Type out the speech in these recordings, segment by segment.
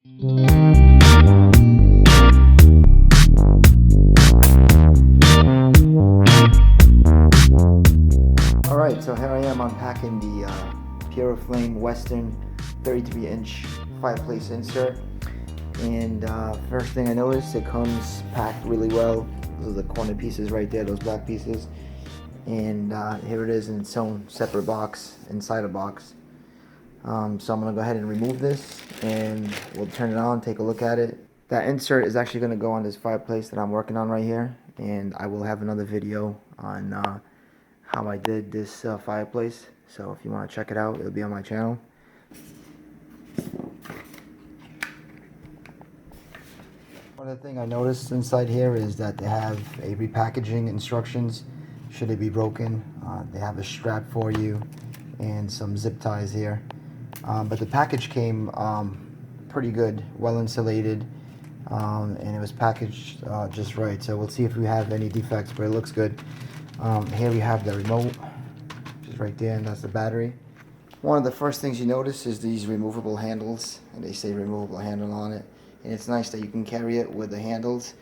Alright, so here I am unpacking the Puraflame Western 33-inch fireplace insert. And first thing I noticed, it comes packed really well. Those are the corner pieces right there, those black pieces. And here it is in its own separate box, inside a box. So I'm going to go ahead and remove this and we'll turn it on, take a look at it. That insert is actually going to go on this fireplace that I'm working on right here. And I will have another video on how I did this fireplace. So if you want to check it out, it'll be on my channel. One other thing I noticed inside here is that they have a repackaging instructions should it be broken. They have a strap for you and some zip ties here. But the package came pretty good, well insulated, and it was packaged just right. So we'll see if we have any defects, but it looks good. Here we have the remote, which is right there, and that's the battery. One of the first things you notice is these removable handles, and they say removable handle on it. And it's nice that you can carry it with the handles,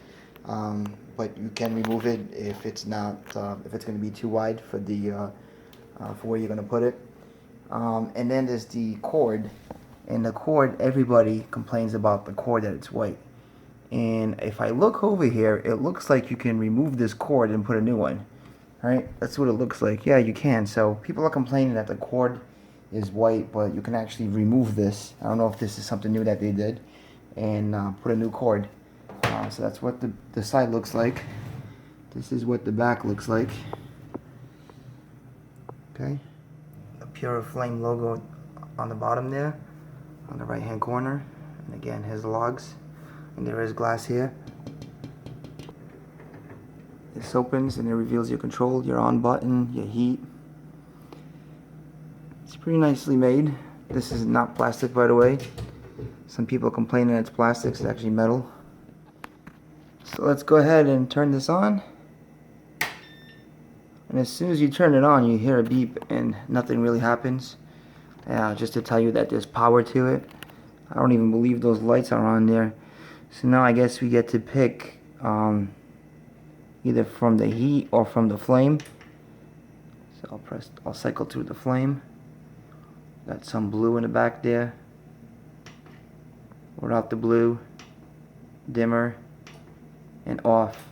but you can remove it if it's not, if it's going to be too wide for the for where you're going to put it. And then there's the cord, and the cord, everybody complains about the cord that it's white. And if I look over here, it looks like you can remove this cord and put a new one. Right? That's what it looks like. Yeah, you can. So people are complaining that the cord is white, but you can actually remove this. I don't know if this is something new that they did, and put a new cord. So that's what the side looks like. This is what the back looks like. Okay. The Puraflame logo on the bottom there, on the right hand corner. And again, here's the logs. And there is glass here. This opens and it reveals your control, your on button, your heat. It's pretty nicely made. This is not plastic, by the way. Some people complain that it's plastic, it's actually metal. So let's go ahead and turn this on. And as soon as you turn it on, you hear a beep and nothing really happens. Just to tell you that there's power to it. I don't even believe those lights are on there. So now I guess we get to pick either from the heat or from the flame. So I'll cycle through the flame. Got some blue in the back there. Without the blue, dimmer, and off.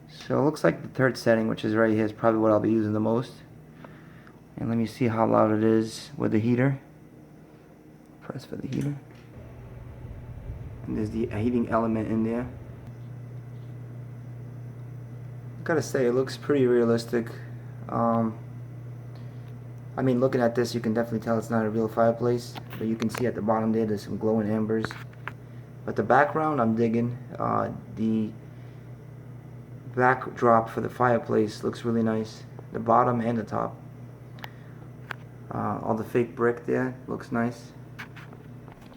So it looks like the third setting, which is right here, is probably what I'll be using the most. And let me see how loud it is with the heater. Press for the heater. And there's the heating element in there. I gotta say, it looks pretty realistic. I mean, looking at this, you can definitely tell it's not a real fireplace. But you can see at the bottom there's some glowing embers. But the background, I'm digging. The backdrop for the fireplace looks really nice. The bottom and the top. All the fake brick there looks nice.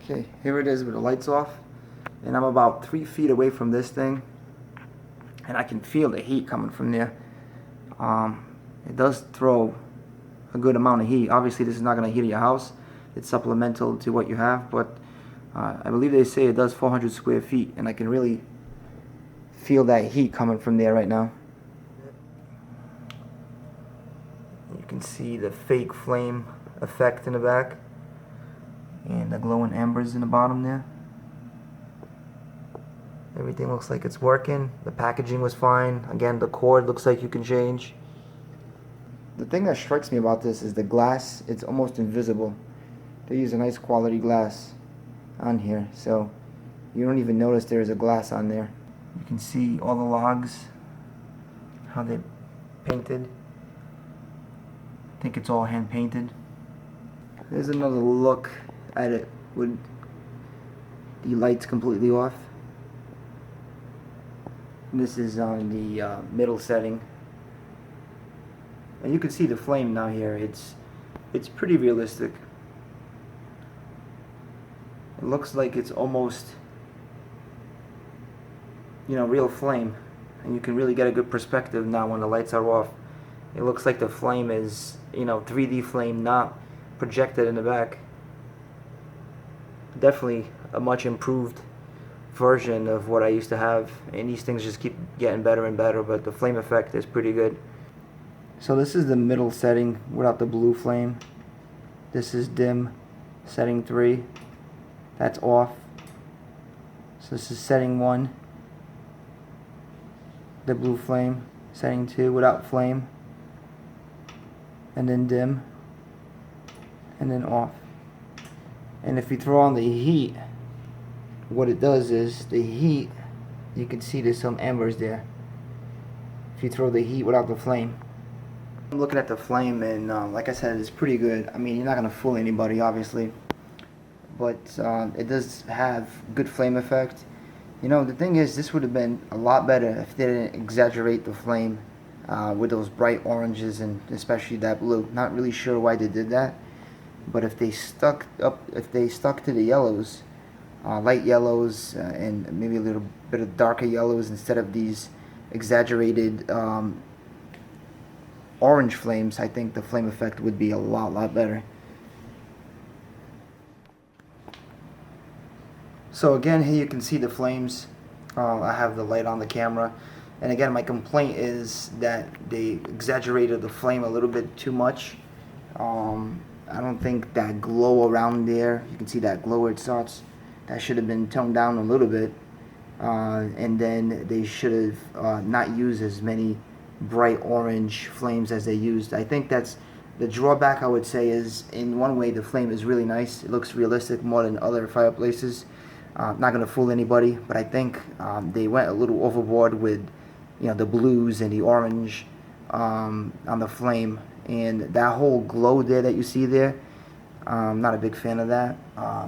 Okay, here it is with the lights off. And I'm about 3 feet away from this thing. And I can feel the heat coming from there. It does throw a good amount of heat. Obviously this is not going to heat your house. It's supplemental to what you have, but I believe they say it does 400 square feet, and I can really feel that heat coming from there right now. You can see the fake flame effect in the back and the glowing embers in the bottom there. Everything looks like it's working. The packaging was fine. Again, the cord looks like you can change. The thing that strikes me about this is the glass. It's almost invisible. They use a nice quality glass on here, so you don't even notice there's a glass on there. You can see all the logs, how they painted. I think it's all hand painted. There's another look at it with the lights completely off. This is on the middle setting, and you can see the flame now here. It's pretty realistic. It looks like it's almost, real flame, and you can really get a good perspective now when the lights are off. It looks like the flame is, 3D flame, not projected in the back. definitely a much improved version of what I used to have, and these things just keep getting better and better, but the flame effect is pretty good. So this is the middle setting without the blue flame. This is dim, setting 3. That's off. So this is setting 1, the blue flame. Setting 2 without flame, and then dim, and then off. And if you throw on the heat, what it does is the heat, you can see there's some embers there if you throw the heat without the flame. I'm looking at the flame, and like I said, it's pretty good. I mean, you're not gonna fool anybody, obviously, but it does have good flame effect. You know, the thing is, this would have been a lot better if they didn't exaggerate the flame with those bright oranges and especially that blue. Not really sure why they did that, but if they stuck to the yellows, light yellows, and maybe a little bit of darker yellows instead of these exaggerated orange flames, I think the flame effect would be a lot better. So again, here you can see the flames. I have the light on the camera, and again, my complaint is that they exaggerated the flame a little bit too much. I don't think that glow around there, you can see that glow where it starts, that should have been toned down a little bit, and then they should have not used as many bright orange flames as they used. I think that's the drawback. I would say is, in one way, the flame is really nice. It looks realistic more than other fireplaces. Not gonna fool anybody, but I think they went a little overboard with, you know, the blues and the orange on the flame, and that whole glow there that you see there. I'm not a big fan of that.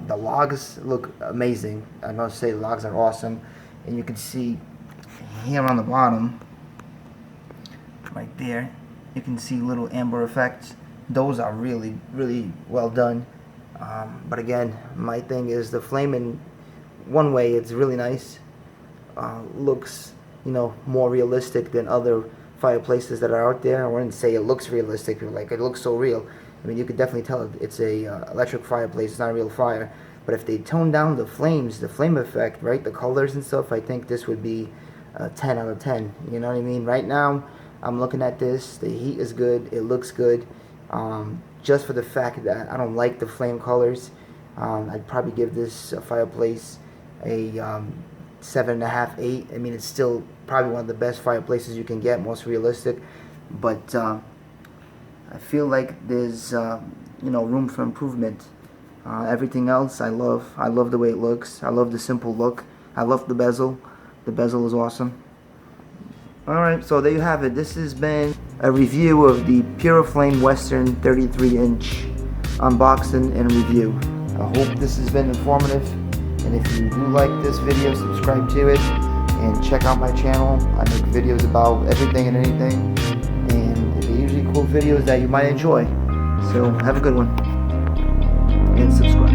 The logs look amazing. I must say, the logs are awesome, and you can see here on the bottom, right there, you can see little amber effects. Those are really well done. But again, my thing is the flame. In one way, it's really nice. Looks, you know, more realistic than other fireplaces that are out there. I wouldn't say it looks realistic, like it looks so real. I mean, you could definitely tell it's a electric fireplace. It's not a real fire. But if they tone down the flames, the flame effect, right, the colors and stuff, I think this would be a 10 out of 10. You know what I mean? Right now, I'm looking at this. The heat is good. It looks good. Just for the fact that I don't like the flame colors, I'd probably give this fireplace a 7.5, 8. I mean, it's still probably one of the best fireplaces you can get, most realistic. But I feel like there's you know, room for improvement. Everything else I love. I love the way it looks. I love the simple look. I love the bezel. The bezel is awesome. Alright, so there you have it. This has been a review of the Puraflame Western 33-inch unboxing and review. I hope this has been informative, and if you do like this video, subscribe to it and check out my channel. I make videos about everything and anything, and they're usually cool videos that you might enjoy. So have a good one, and subscribe.